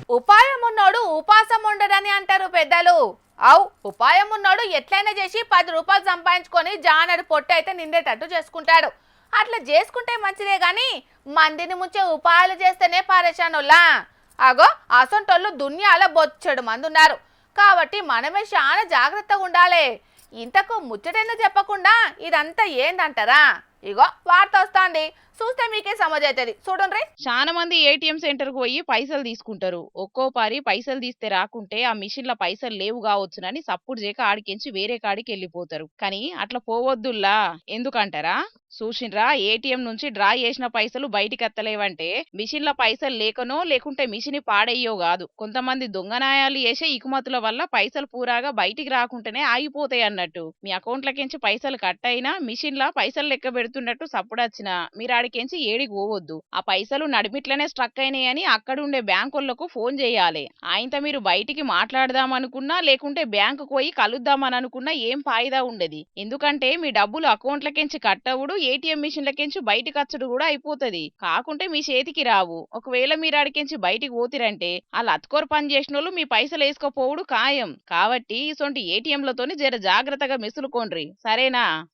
ఉపాయం ఉన్నోడు ఉపాసం ఉండడని అంటారు పెద్దలు. అవు ఉపాయం ఉన్నోడు ఎట్లయినా చేసి 10 రూపాయలు సంపాదించుకొని జానడు పొట్టు అయితే నిండేటట్టు చేసుకుంటాడు. అట్లా చేసుకుంటే మంచిదే గాని మందిని ముంచే ఉపాయాలు చేస్తేనే పారేశానులా. అగో అసొంటోళ్ళు దునియాలో బొచ్చడు మంది ఉన్నారు. కాబట్టి మనమే చాలా జాగ్రత్తగా ఉండాలి. ఇంతకు ముచ్చటైనా చెప్పకుండా ఇదంతా ఏందంటారా? ఇగో వార్త వస్తాంది, చూస్తే మీకే సమజైతది, చూడండి. చాలా మంది ఏటీఎం సెంటర్ కు పోయి పైసలు తీసుకుంటారు. ఒక్కో పారి పైసలు తీస్తే రాకుంటే ఆ మిషన్ లో పైసలు లేవు కావచ్చునని సప్పుడు చేయక ఆడికించి వేరే కాడికి వెళ్ళిపోతారు. కానీ అట్లా పోవద్దుల్లా. ఎందుకంటారా? చూసిండ్రా, ఏటీఎం నుంచి డ్రా చేసిన పైసలు బయటికి ఎత్తలేవంటే మిషన్ లో పైసలు లేకనో లేకుంటే మిషన్ పాడయ్యో కాదు. కొంతమంది దొంగనాయాలు చేసే ఇకుమతుల వల్ల పైసలు పూరాగా బయటికి రాకుంటేనే ఆగిపోతాయి అన్నట్టు. మీ అకౌంట్లకించి పైసలు కట్ అయినా మిషన్ లా పైసలు లెక్క పెడుతున్నట్టు సప్పుడొచ్చినా మీరు ఆడికించి ఏడికి పోవద్దు. ఆ పైసలు నడిమిట్లనే స్ట్రక్ అయినాయని అక్కడుండే బ్యాంకులకు ఫోన్ చేయాలి. ఆయనతో మీరు బయటికి మాట్లాడదామనుకున్నా లేకుంటే బ్యాంకుకు పోయి కలుద్దామని అనుకున్నా ఏం ఫాయిదా ఉండదు. ఎందుకంటే మీ డబ్బులు అకౌంట్లకించి కట్టవుడు, ఏటీఎం మిషన్లకించి బయటికి వచ్చుడు కూడా అయిపోతుంది. కాకుంటే మీ చేతికి రావు. ఒకవేళ మీరు ఆడికించి బయటికి పోతిరంటే ఆ లత్కోర్ పని చేసిన మీ పైసలు వేసుకోపోవుడు ఖాయం. కాబట్టి ఇసొంటి ఏటీఎంలతోని జర జాగ్రత్తగా మెసులుకోండ్రి, సరేనా?